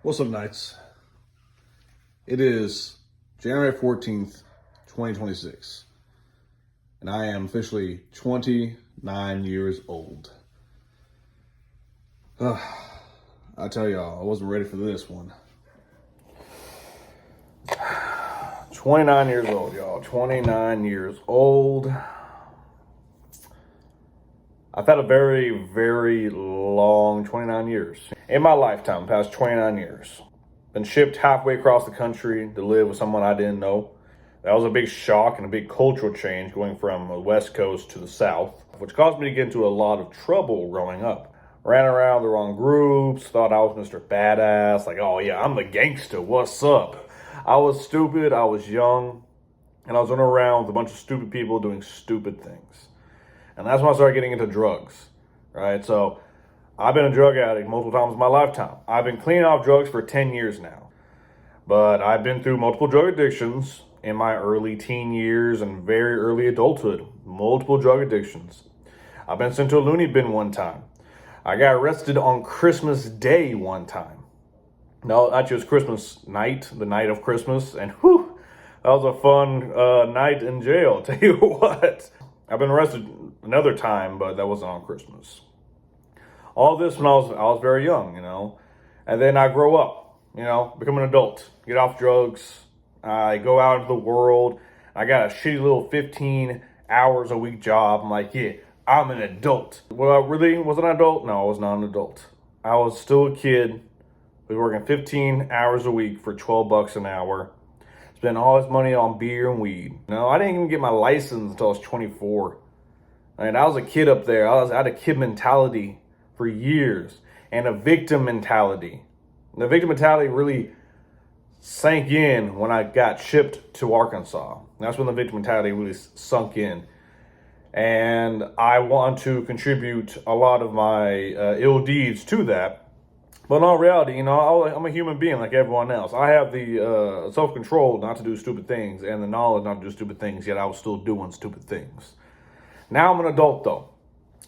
What's up, Knights? It is January 14th, 2026, and I am officially 29 years old. I tell y'all, I wasn't ready for this one. 29 years old, y'all. 29 years old. I've had a very, very long 29 years. In my lifetime, past 29 years. Been shipped halfway across the country to live with someone I didn't know. That was a big shock and a big cultural change going from the West Coast to the South, which caused me to get into a lot of trouble growing up. Ran around the wrong groups, thought I was Mr. Badass, like, oh yeah, I'm the gangster, what's up? I was stupid, I was young, and I was running around with a bunch of stupid people doing stupid things. And that's when I started getting into drugs, right? So I've been a drug addict multiple times in my lifetime. I've been clean off drugs for 10 years now. But I've been through multiple drug addictions in my early teen years and very early adulthood. Multiple drug addictions. I've been sent to a loony bin one time. I got arrested on Christmas Day one time. No, actually it was Christmas night, the night of Christmas. And whew, that was a fun night in jail, I'll tell you what. I've been arrested another time, but that wasn't on Christmas. All this when I was very young, and then I grow up, become an adult, get off drugs. I go out into the world. I got a shitty little 15 hours a week job. I'm like, yeah, I'm an adult. Well, I really was an adult? No, I was not an adult. I was still a kid. We were working 15 hours a week for $12 an hour. Spent all his money on beer and weed. I didn't even get my license until I was 24. I was a kid up there. I had a kid mentality for years and a victim mentality. And the victim mentality really sank in when I got shipped to Arkansas. That's when the victim mentality really sunk in. And I want to contribute a lot of my ill deeds to that. But in all reality, I'm a human being like everyone else. I have the self-control not to do stupid things and the knowledge not to do stupid things, yet I was still doing stupid things. Now I'm an adult, though.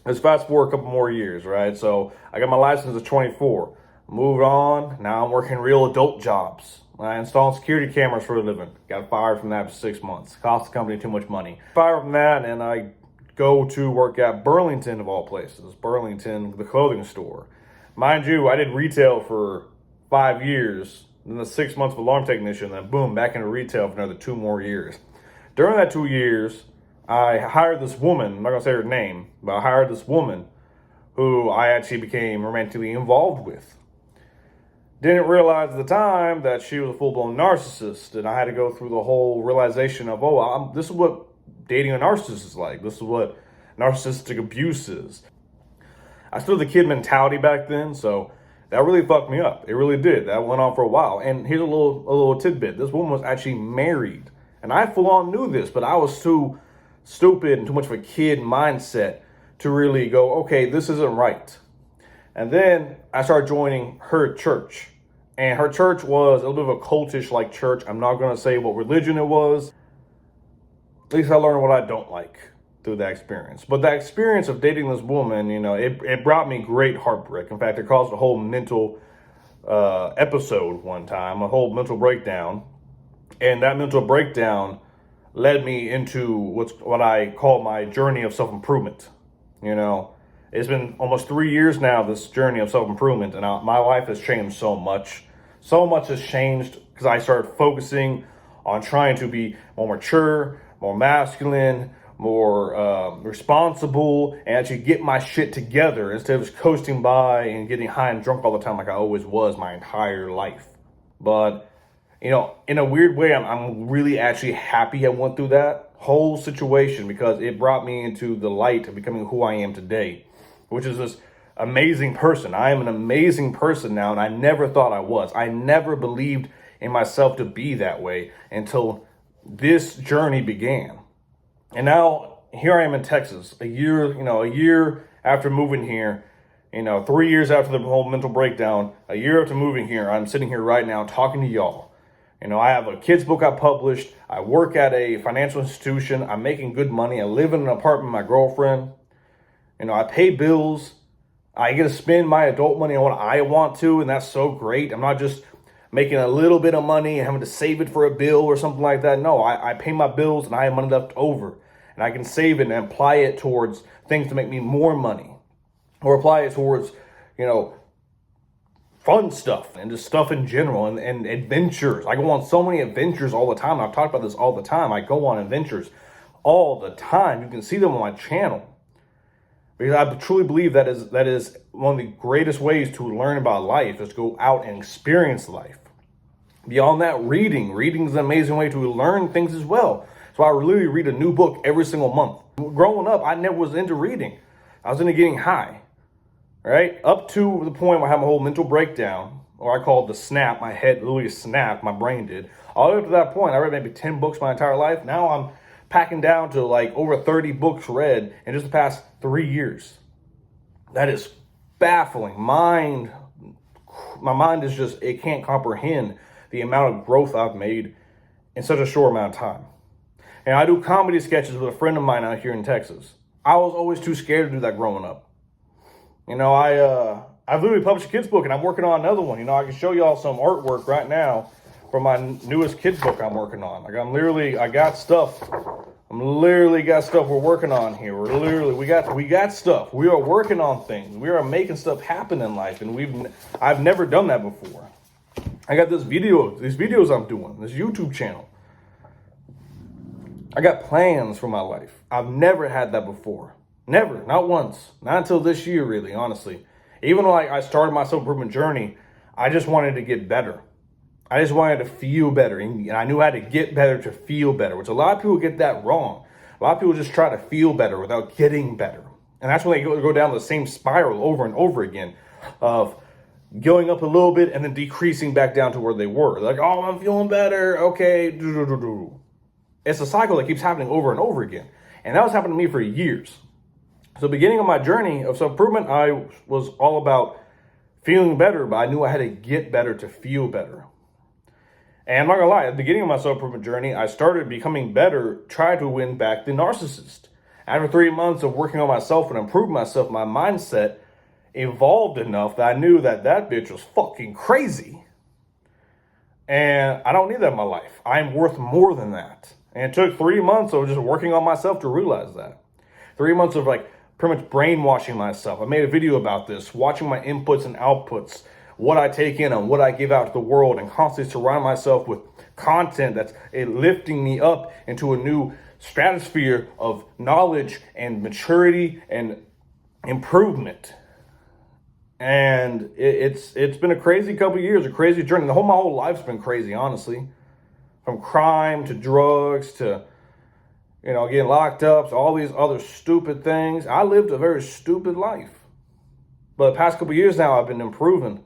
Let's fast forward a couple more years, right? So I got my license at 24. Moved on. Now I'm working real adult jobs. I installed security cameras for a living. Got fired from that for 6 months. Cost the company too much money. Fired from that, and I go to work at Burlington, of all places. Burlington, the clothing store. Mind you, I did retail for 5 years, then the 6 months of alarm technician, then boom, back into retail for another 2 more years. During that 2 years, I hired this woman, I'm not going to say her name, but I hired this woman who I actually became romantically involved with. Didn't realize at the time that she was a full-blown narcissist, and I had to go through the whole realization of, this is what dating a narcissist is like. This is what narcissistic abuse is. I still had the kid mentality back then, so that really fucked me up. It really did. That went on for a while. And here's a little tidbit. This woman was actually married. And I full on knew this, but I was too stupid and too much of a kid mindset to really go, okay, this isn't right. And then I started joining her church. And her church was a little bit of a cultish-like church. I'm not going to say what religion it was. At least I learned what I don't like through that experience. But that experience of dating this woman, it brought me great heartbreak. In fact, it caused a whole mental episode one time, a whole mental breakdown. And that mental breakdown led me into what I call my journey of self-improvement. It's been almost 3 years now, this journey of self-improvement, and my life has changed so much. So much has changed because I started focusing on trying to be more mature, more masculine, more responsible, and actually get my shit together instead of just coasting by and getting high and drunk all the time like I always was my entire life. But, in a weird way, I'm really actually happy I went through that whole situation because it brought me into the light of becoming who I am today, which is this amazing person. I am an amazing person now, and I never thought I was. I never believed in myself to be that way until this journey began. And now here I am in Texas, a year after moving here, 3 years after the whole mental breakdown, a year after moving here, I'm sitting here right now talking to y'all. I have a kid's book I published. I work at a financial institution. I'm making good money. I live in an apartment with my girlfriend. I pay bills. I get to spend my adult money on what I want to, and that's so great. I'm not just making a little bit of money and having to save it for a bill or something like that. No, I pay my bills and I have money left over. And I can save it and apply it towards things to make me more money. Or apply it towards, fun stuff and just stuff in general and adventures. I go on so many adventures all the time. I've talked about this all the time. I go on adventures all the time. You can see them on my channel. Because I truly believe that is one of the greatest ways to learn about life, is to go out and experience life. Beyond that, reading. Reading is an amazing way to learn things as well. So I literally read a new book every single month. Growing up, I never was into reading. I was into getting high, right? Up to the point where I had my whole mental breakdown, or I call it the snap. My head literally snapped, my brain did. All the way up to that point, I read maybe 10 books my entire life. Now I'm packing down to like over 30 books read in just the past 3 years. That is baffling. My mind is just, it can't comprehend the amount of growth I've made in such a short amount of time. And I do comedy sketches with a friend of mine out here in Texas. I was always too scared to do that growing up. I've literally published a kid's book and I'm working on another one. I can show y'all some artwork right now for my newest kid's book I'm working on. I got stuff we're working on here. We got stuff. We are working on things. We are making stuff happen in life, and I've never done that before. I got these videos I'm doing, this YouTube channel. I got plans for my life. I've never had that before. Never, not once. Not until this year, really, honestly. Even though I started my self-improvement journey, I just wanted to get better. I just wanted to feel better, and I knew how to get better to feel better, which a lot of people get that wrong. A lot of people just try to feel better without getting better. And that's when they go down the same spiral over and over again of going up a little bit and then decreasing back down to where they were. Like, oh, I'm feeling better. Okay. It's a cycle that keeps happening over and over again. And that was happening to me for years. So beginning of my journey of self-improvement, I was all about feeling better, but I knew I had to get better to feel better. And I'm not gonna lie, at the beginning of my self-improvement journey, I started becoming better, trying to win back the narcissist. After 3 months of working on myself and improving myself, my mindset evolved enough that I knew that bitch was fucking crazy. And I don't need that in my life. I'm worth more than that. And it took 3 months of just working on myself to realize that. 3 months of pretty much brainwashing myself. I made a video about this, watching my inputs and outputs, what I take in and what I give out to the world, and constantly surround myself with content that's lifting me up into a new stratosphere of knowledge and maturity and improvement. And it's been a crazy couple of years, a crazy journey. My whole life's been crazy, honestly. From crime to drugs to, getting locked up to all these other stupid things. I lived a very stupid life. But the past couple of years now, I've been improving.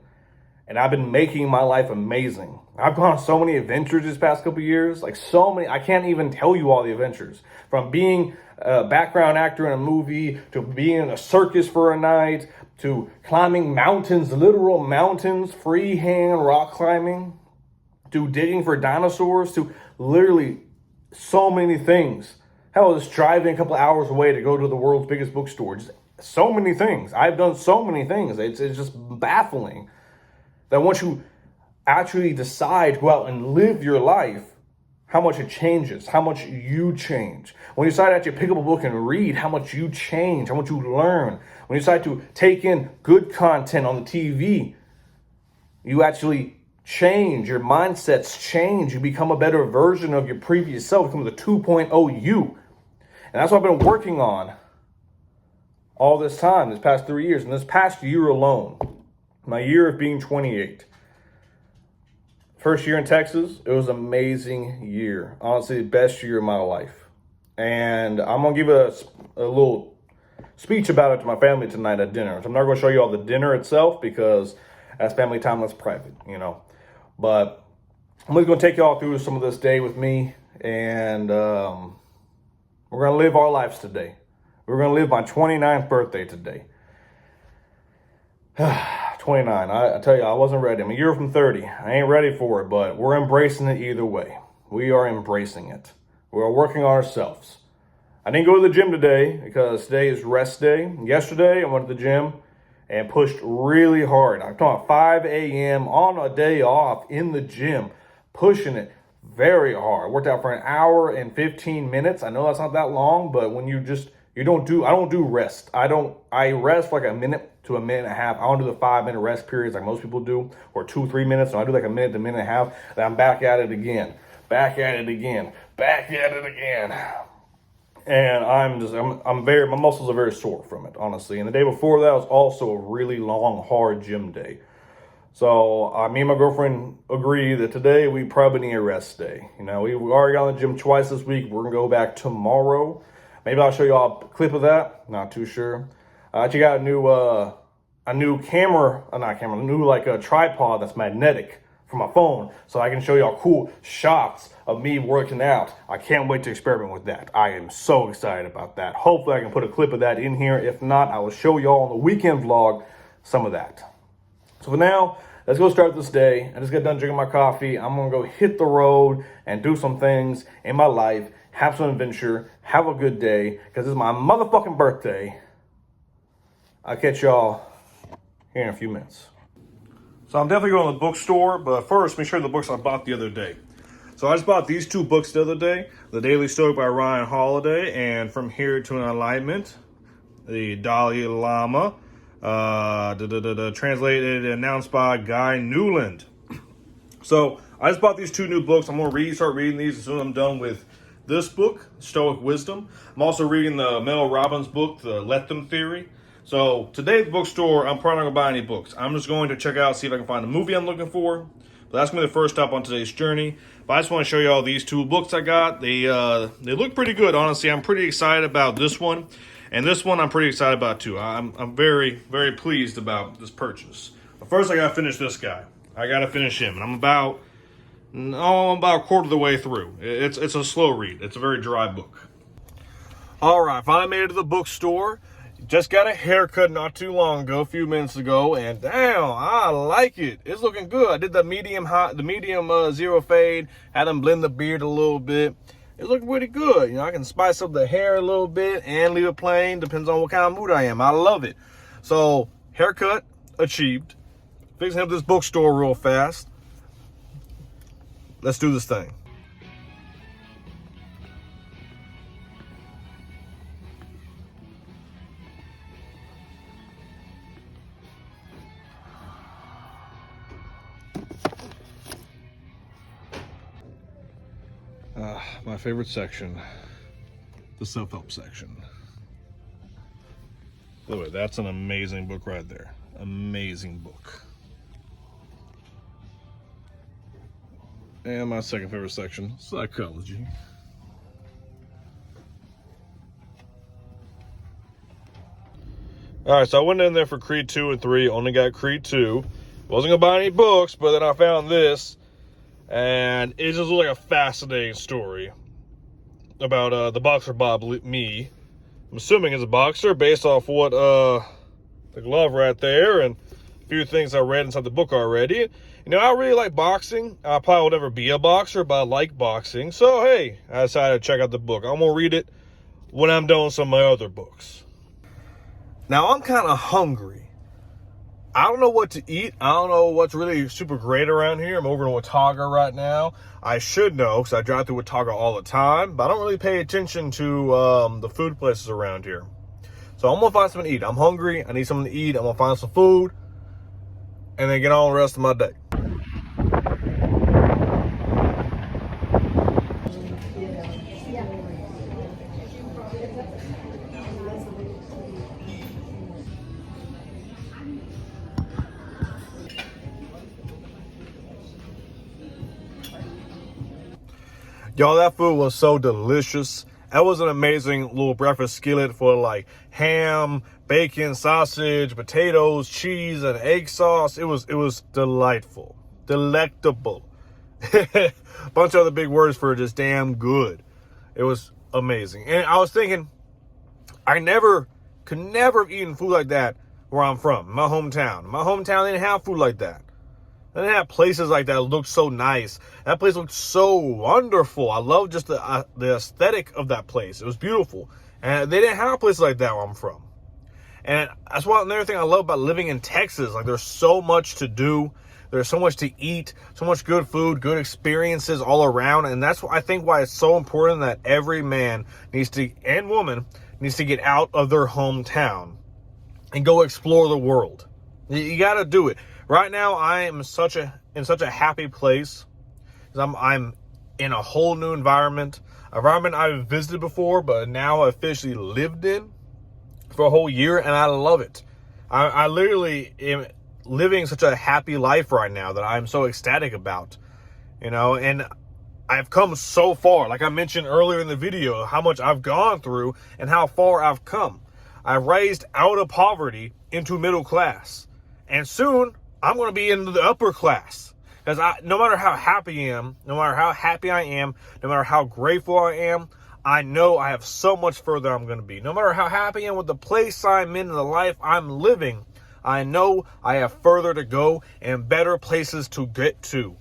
And I've been making my life amazing. I've gone on so many adventures this past couple of years. So many, I can't even tell you all the adventures. From being a background actor in a movie, to being in a circus for a night, to climbing mountains, literal mountains, freehand rock climbing, to digging for dinosaurs, to literally so many things. Hell, just driving a couple hours away to go to the world's biggest bookstore. Just so many things. I've done so many things. It's just baffling that once you actually decide to go out and live your life, how much it changes, how much you change. When you decide to actually pick up a book and read, how much you change, how much you learn. When you decide to take in good content on the TV, you actually change, your mindsets change. You become a better version of your previous self, become the 2.0 you. And that's what I've been working on all this time, this past 3 years. And this past year alone, my year of being 28. First year in Texas, it was an amazing year. Honestly, the best year of my life. And I'm going to give a little speech about it to my family tonight at dinner. So I'm not going to show you all the dinner itself because that's family time, that's private, But I'm just going to take you all through some of this day with me. And we're going to live our lives today. We're going to live my 29th birthday today. 29. I tell you, I wasn't ready. I'm a year from 30. I ain't ready for it, but we're embracing it either way. We are embracing it. We're working on ourselves. I didn't go to the gym today because today is rest day. Yesterday, I went to the gym and pushed really hard. I'm talking about 5 a.m. on a day off in the gym, pushing it very hard. Worked out for an hour and 15 minutes. I know that's not that long, but when I don't do rest. I rest for like a minute to a minute and a half. I don't do the 5-minute rest periods like most people do, or 2-3 minutes. So I do like a minute to a minute and a half. Then I'm back at it again, back at it again, back at it again. And my muscles are very sore from it, honestly. And the day before that was also a really long, hard gym day. So me and my girlfriend agree that today we probably need a rest day. We already got in the gym twice this week. We're gonna go back tomorrow. Maybe I'll show y'all a clip of that. Not too sure. I actually got a new a tripod that's magnetic for my phone, so I can show y'all cool shots of me working out. I can't wait to experiment with that. I am so excited about that. Hopefully I can put a clip of that in here. If not, I will show y'all on the weekend vlog some of that. So for now, let's go start this day. I just got done drinking my coffee. I'm gonna go hit the road and do some things in my life, have some adventure, have a good day, because it's my motherfucking birthday. I'll catch y'all here in a few minutes. So I'm definitely going to the bookstore, but first, make sure the books I bought the other day. So I just bought these 2 books the other day, The Daily Stoic by Ryan Holiday, and From Here to Enlightenment, the Dalai Lama, translated and announced by Guy Newland. So I just bought these 2 new books. I'm going to start reading these as soon as I'm done with this book, Stoic Wisdom. I'm also reading the Mel Robbins book, The Let Them Theory. So today at the bookstore, I'm probably not going to buy any books. I'm just going to check out, see if I can find a movie I'm looking for. But that's going to be the first stop on today's journey. But I just want to show you all these 2 books I got. They look pretty good, honestly. I'm pretty excited about this one. And this one I'm pretty excited about too. I'm very, very pleased about this purchase. But first I got to finish this guy. I got to finish him. And I'm about a quarter of the way through. It's a slow read. It's a very dry book. All right, finally made it to the bookstore. Just got a haircut not too long ago, a few minutes ago, and damn, I like it. It's looking good. I did the medium zero fade, had them blend the beard a little bit. It's looking pretty good. I can spice up the hair a little bit and leave it plain. Depends on what kind of mood I am. I love it. So, haircut achieved. Fixing up this bookstore real fast. Let's do this thing. My favorite section, the self-help section. By the way, that's an amazing book right there. Amazing book. And my second favorite section, psychology. All right, so I went in there for Creed 2 and 3, only got Creed 2. Wasn't gonna buy any books, but then I found this. And it just looked like a fascinating story about the boxer Bob Mee. I'm assuming he's a boxer based off what the glove right there and a few things I read inside the book already. I really like boxing. I probably will never be a boxer, but I like boxing. So, hey, I decided to check out the book. I'm going to read it when I'm done with some of my other books. Now, I'm kind of hungry. I don't know what to eat. I don't know what's really super great around here. I'm over in Watauga right now. I should know because I drive through Watauga all the time, but I don't really pay attention to the food places around here. So I'm going to find something to eat. I'm hungry. I need something to eat. I'm going to find some food and then get on the rest of my day. Y'all, that food was so delicious. That was an amazing little breakfast skillet for like ham, bacon, sausage, potatoes, cheese, and egg sauce. It was delightful. Delectable. Bunch of other big words for just damn good. It was amazing. And I was thinking, I could never have eaten food like that where I'm from, my hometown. My hometown didn't have food like that. They didn't have places like that looked so nice. That place looked so wonderful. I love just the aesthetic of that place. It was beautiful. And they didn't have places like that where I'm from. And that's what another thing I love about living in Texas. Like, there's so much to do. There's so much to eat, so much good food, good experiences all around. And that's I think why it's so important that every man needs to, and woman, needs to get out of their hometown and go explore the world. You got to do it. Right now, I am in such a happy place. I'm in a whole new environment I've visited before, but now I officially lived in for a whole year, and I love it. I literally am living such a happy life right now that I'm so ecstatic about, and I've come so far. Like I mentioned earlier in the video, how much I've gone through and how far I've come. I've raised out of poverty into middle class, and soon I'm going to be in the upper class. Because no matter how happy I am, no matter how grateful I am, I know I have so much further I'm going to be. No matter how happy I am with the place I'm in and the life I'm living, I know I have further to go and better places to get to.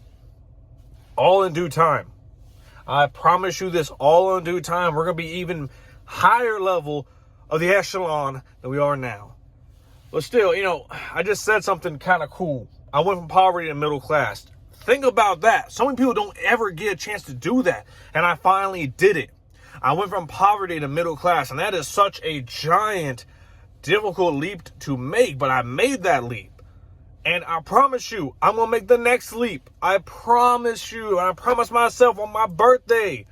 All in due time. I promise you this, all in due time. We're going to be even higher level of the echelon than we are now. But still, I just said something kind of cool. I went from poverty to middle class. Think about that. So many people don't ever get a chance to do that. And I finally did it. I went from poverty to middle class. And that is such a giant, difficult leap to make. But I made that leap. And I promise you, I'm going to make the next leap. I promise you. And I promise myself on my birthday,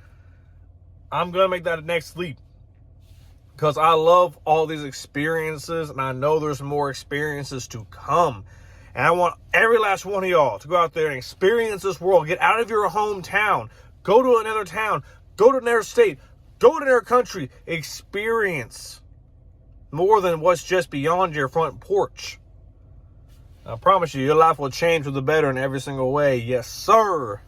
I'm going to make that next leap. Because I love all these experiences. And I know there's more experiences to come. And I want every last one of y'all to go out there and experience this world. Get out of your hometown. Go to another town. Go to another state. Go to another country. Experience more than what's just beyond your front porch. I promise you, your life will change for the better in every single way. Yes, sir.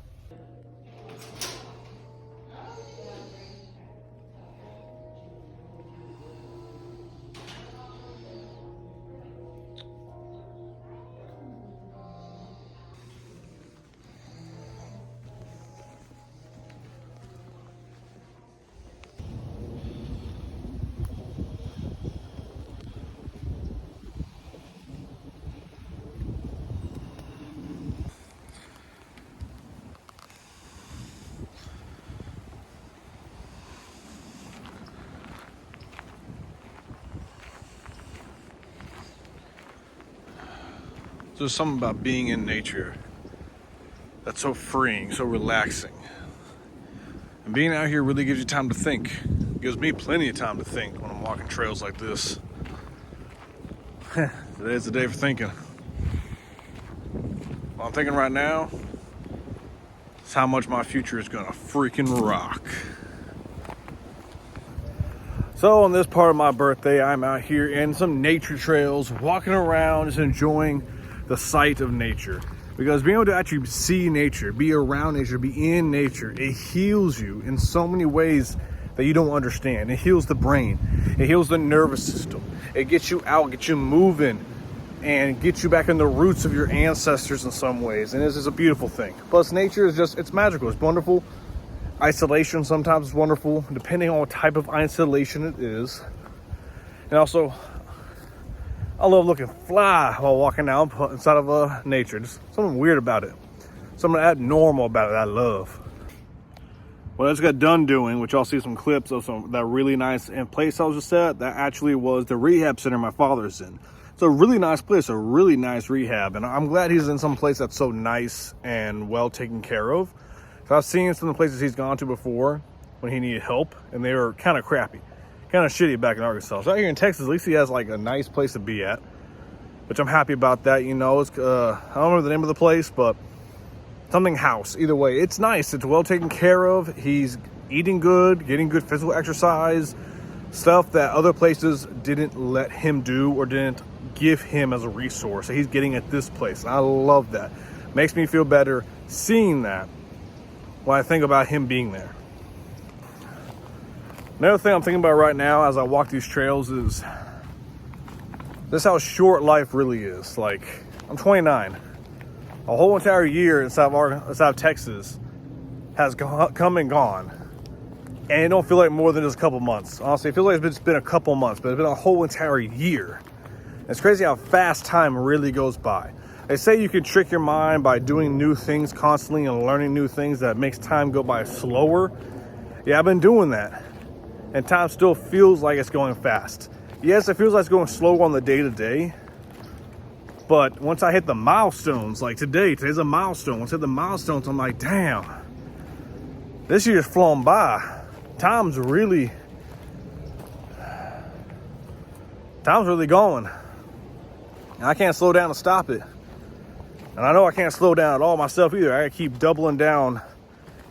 There's something about being in nature that's so freeing, so relaxing. And being out here really gives you time to think. It gives me plenty of time to think when I'm walking trails like this. Today's the day for thinking. What I'm thinking right now is how much my future is gonna freaking rock. So on this part of my birthday, I'm out here in some nature trails, walking around, just enjoying the sight of nature. Because being able to actually see nature, be around nature, be in nature, it heals you in so many ways that you don't understand. It heals the brain. It heals the nervous system. It gets you out, gets you moving, and gets you back in the roots of your ancestors in some ways. And this is a beautiful thing. Plus, nature is it's magical. It's wonderful. Isolation sometimes is wonderful, depending on what type of isolation it is. And also, I love looking fly while walking out inside of nature. Just something weird about it. Something abnormal about it I love. What I just got done doing, which I'll see some clips of that really nice place I was just at, that actually was the rehab center my father's in. It's a really nice place, a really nice rehab. And I'm glad he's in some place that's so nice and well taken care of. So I've seen some of the places he's gone to before when he needed help, and they were kind of crappy. Kind of shitty back in Arkansas. So out here in Texas, at least he has like a nice place to be at, which I'm happy about that. It's I don't remember the name of the place, but something house. Either way, it's nice. It's well taken care of. He's eating good, getting good physical exercise, stuff that other places didn't let him do or didn't give him as a resource. So he's getting at this place. And I love that. Makes me feel better seeing that when I think about him being there. Another thing I'm thinking about right now as I walk these trails is this how short life really is. Like, I'm 29. A whole entire year inside of Texas has come and gone. And it don't feel like more than just a couple months. Honestly, it feels like it's been a couple months, but it's been a whole entire year. It's crazy how fast time really goes by. They say you can trick your mind by doing new things constantly and learning new things that makes time go by slower. Yeah, I've been doing that. And time still feels like it's going fast. Yes, it feels like it's going slow on the day-to-day. But once I hit the milestones, like today's a milestone. Once I hit the milestones, I'm like, damn, this year's flown by. Time's really going. And I can't slow down to stop it. And I know I can't slow down at all myself either. I gotta keep doubling down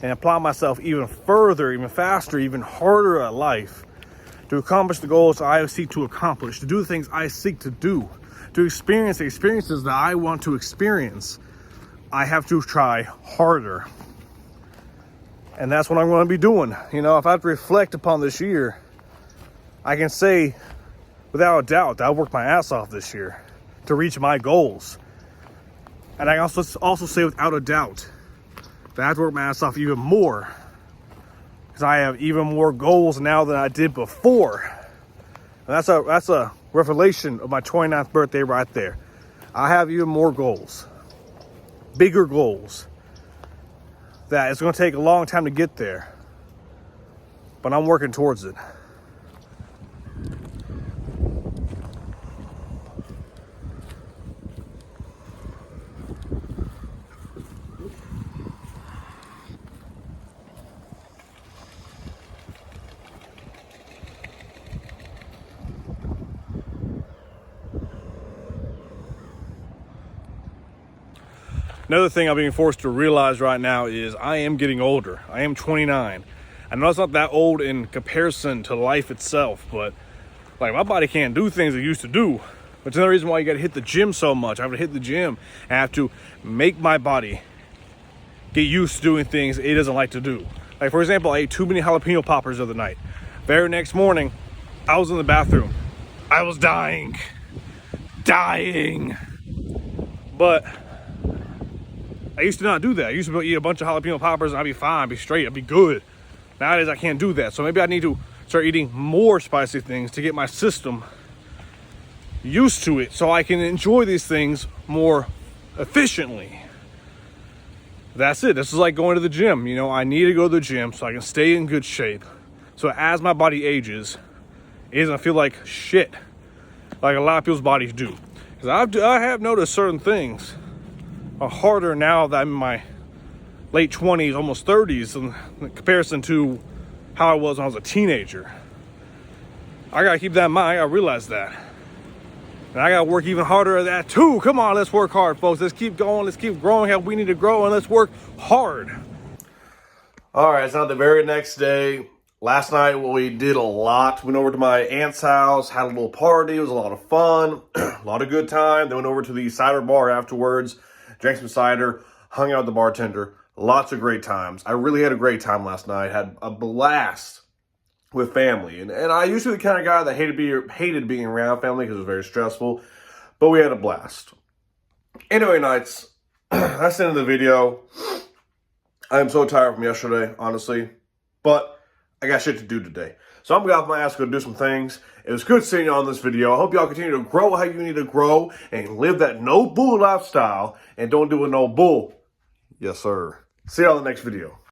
and apply myself even further, even faster, even harder at life to accomplish the goals I seek to accomplish, to do the things I seek to do, to experience the experiences that I want to experience. I have to try harder. And that's what I'm going to be doing. You know, if I have to reflect upon this year, I can say without a doubt that I worked my ass off this year to reach my goals. And I also say without a doubt that I have to work my ass off even more because I have even more goals now than I did before. And that's a revelation of my 29th birthday right there. I have even more goals, bigger goals, that it's going to take a long time to get there, but I'm working towards it. Another thing I'm being forced to realize right now is I am getting older. I am 29. I know it's not that old in comparison to life itself, but like my body can't do things it used to do. Which is another reason why you got to hit the gym so much. I have to hit the gym. I have to make my body get used to doing things it doesn't like to do. Like for example, I ate too many jalapeno poppers the other night. Very next morning, I was in the bathroom. I was dying. But I used to not do that. I used to eat a bunch of jalapeno poppers and I'd be fine, I'd be straight, I'd be good. Nowadays I can't do that. So maybe I need to start eating more spicy things to get my system used to it so I can enjoy these things more efficiently. That's it. This is like going to the gym. You know, I need to go to the gym so I can stay in good shape. So as my body ages, it doesn't feel like shit like a lot of people's bodies do. Because I have noticed certain things are harder now that I'm in my late 20s, almost 30s, in comparison to how I was when I was a teenager. I gotta keep that in mind. I gotta realize that. And I gotta work even harder at that too. Come on, let's work hard, folks. Let's keep going. Let's keep growing how we need to grow, and let's work hard. All right, it's now the very next day. Last night we did a lot. Went over to my aunt's house, had a little party. It was a lot of fun, a lot of good time. Then went over to the cider bar afterwards, drank some cider, hung out with the bartender. Lots of great times. I really had a great time last night. Had a blast with family. And I used to be the kind of guy that hated being around family because it was very stressful. But we had a blast. Anyway, nights, that's the end of the video. I'm so tired from yesterday, honestly. But I got shit to do today. So I'm going to get off my ass, go do some things. It was good seeing y'all in this video. I hope y'all continue to grow how you need to grow and live that no bull lifestyle and don't do a no bull. Yes, sir. See y'all in the next video.